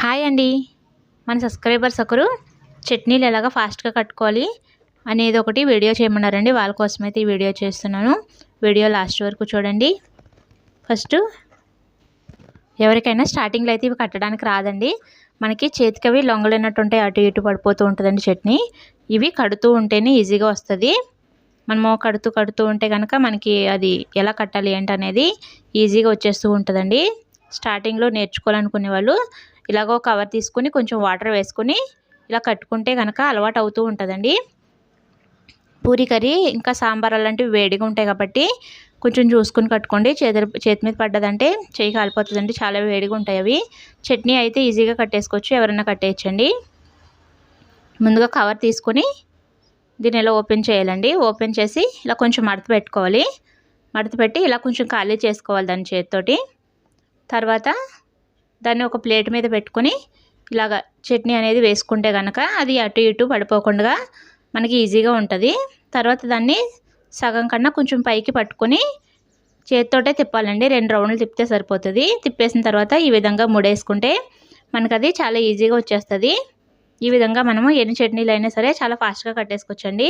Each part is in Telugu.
హాయ్ అండి. మన సబ్స్క్రైబర్స్ ఒకరు చట్నీలు ఎలాగ ఫాస్ట్గా కట్టుకోవాలి అనేది ఒకటి వీడియో చేయమన్నారండి. వాళ్ళ కోసమైతే ఈ వీడియో చేస్తున్నాను. వీడియో లాస్ట్ వరకు చూడండి. ఫస్ట్ ఎవరికైనా స్టార్టింగ్లో అయితే ఇవి కట్టడానికి రాదండి. మనకి చేతికి అవి లొంగలేనట్టు ఉంటాయి, అటు ఇటు పడిపోతూ ఉంటుందండి చట్నీ. ఇవి కడుతూ ఉంటేనే ఈజీగా వస్తుంది. మనము కడుతూ ఉంటే కనుక మనకి అది ఎలా కట్టాలి ఏంటనేది ఈజీగా వచ్చేస్తూ ఉంటుందండి. స్టార్టింగ్లో నేర్చుకోవాలనుకునే వాళ్ళు ఇలాగో కవర్ తీసుకుని కొంచెం వాటర్ వేసుకుని ఇలా కట్టుకుంటే కనుక అలవాటు అవుతూ ఉంటుందండి. పూరీ కర్రీ ఇంకా సాంబార్ అలాంటివి వేడిగా ఉంటాయి కాబట్టి కొంచెం చూసుకుని కట్టుకోండి. చేతి మీద పడ్డదంటే చేయి కాలిపోతుందండి, చాలా వేడిగా ఉంటాయి అవి. చట్నీ అయితే ఈజీగా కట్టేసుకోవచ్చు, ఎవరైనా కట్టేయచ్చండి. ముందుగా కవర్ తీసుకొని దీన్ని ఇలా ఓపెన్ చేయాలండి. ఓపెన్ చేసి ఇలా కొంచెం మడత పెట్టుకోవాలి. మడత పెట్టి ఇలా కొంచెం ఖాళీ చేసుకోవాలి దాని చేతితోటి. తర్వాత దాన్ని ఒక ప్లేట్ మీద పెట్టుకొని ఇలాగ చట్నీ అనేది వేసుకుంటే కనుక అది అటు ఇటు పడిపోకుండా మనకి ఈజీగా ఉంటుంది. తర్వాత దాన్ని సగం కన్నా కొంచెం పైకి పట్టుకొని చేతితోటే తిప్పాలండి. 2 రౌండ్లు తిప్పితే సరిపోతుంది. తిప్పేసిన తర్వాత ఈ విధంగా ముడేసుకుంటే మనకు అది చాలా ఈజీగా వచ్చేస్తుంది. ఈ విధంగా మనము ఎన్ని చట్నీలు అయినా సరే చాలా ఫాస్ట్గా కట్టేసుకోవచ్చండి.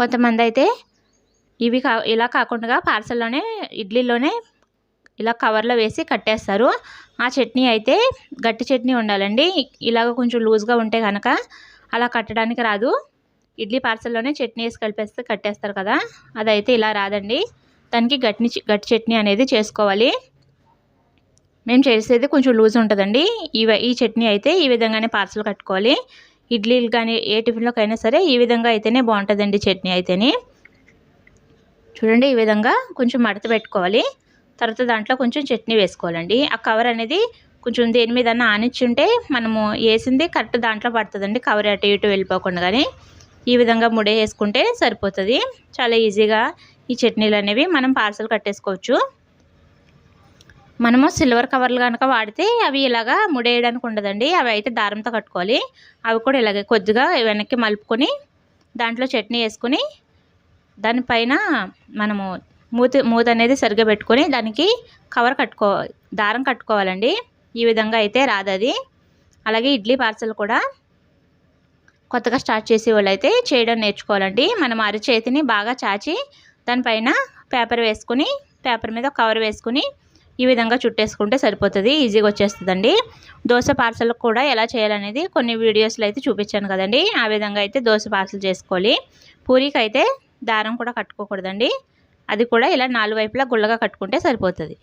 కొంతమంది అయితే ఇవి ఇలా కాకుండా పార్సల్లోనే ఇడ్లీలోనే ఇలా కవర్లో వేసి కట్టేస్తారు. ఆ చట్నీ అయితే గట్టి చట్నీ ఉండాలండి. ఇలాగ కొంచెం లూజ్గా ఉంటే కనుక అలా కట్టడానికి రాదు. ఇడ్లీ పార్సల్లోనే చట్నీ వేసి కలిపేస్తే కట్టేస్తారు కదా, అదైతే ఇలా రాదండి. దానికి గట్టి చట్నీ అనేది చేసుకోవాలి. మేము చేసేది కొంచెం లూజ్ ఉంటుందండి. ఈ చట్నీ అయితే ఈ విధంగానే పార్సల్ కట్టుకోవాలి. ఇడ్లీలు కానీ ఏ టిఫిన్లోకైనా సరే ఈ విధంగా అయితేనే బాగుంటుందండి చట్నీ అయితేనే. చూడండి, ఈ విధంగా కొంచెం మడత పెట్టుకోవాలి. తర్వాత దాంట్లో కొంచెం చట్నీ వేసుకోవాలండి. ఆ కవర్ అనేది కొంచెం దేని మీద ఆనిచ్చుంటే మనము వేసింది కరెక్ట్ దాంట్లో పడుతుందండి, కవర్ అటు ఇటు వెళ్ళిపోకుండా. కానీ ఈ విధంగా ముడే వేసుకుంటే సరిపోతుంది. చాలా ఈజీగా ఈ చట్నీలు అనేవి మనం పార్సల్ కట్టేసుకోవచ్చు. మనము సిల్వర్ కవర్లు కనుక వాడితే అవి ఇలాగా ముడేయడానికి ఉండదండి. అవి అయితే దారంతో కట్టుకోవాలి. అవి కూడా ఇలాగే కొద్దిగా వెనక్కి మలుపుకొని దాంట్లో చట్నీ వేసుకొని దానిపైన మనము మూత అనేది సరిగ్గా పెట్టుకొని దానికి దారం కట్టుకోవాలండి. ఈ విధంగా అయితే రాదు అది. అలాగే ఇడ్లీ పార్సల్ కూడా కొత్తగా స్టార్ట్ చేసే వాళ్ళు అయితే చేయడం నేర్చుకోవాలండి. మనం అరచేతిని బాగా చాచి దానిపైన పేపర్ వేసుకొని పేపర్ మీద కవర్ వేసుకుని ఈ విధంగా చుట్టేసుకుంటే సరిపోతుంది, ఈజీగా వచ్చేస్తుందండి. దోశ పార్సల్ కూడా ఎలా చేయాలనేది కొన్ని వీడియోస్లో అయితే చూపించాను కదండి. ఆ విధంగా అయితే దోశ పార్సల్ చేసుకోవాలి. పూరీకి అయితే దారం కూడా కట్టుకోకూడదండి. అది కూడా ఇలా 4 వైపులా గుళ్ళగా కట్టుకుంటే సరిపోతుంది.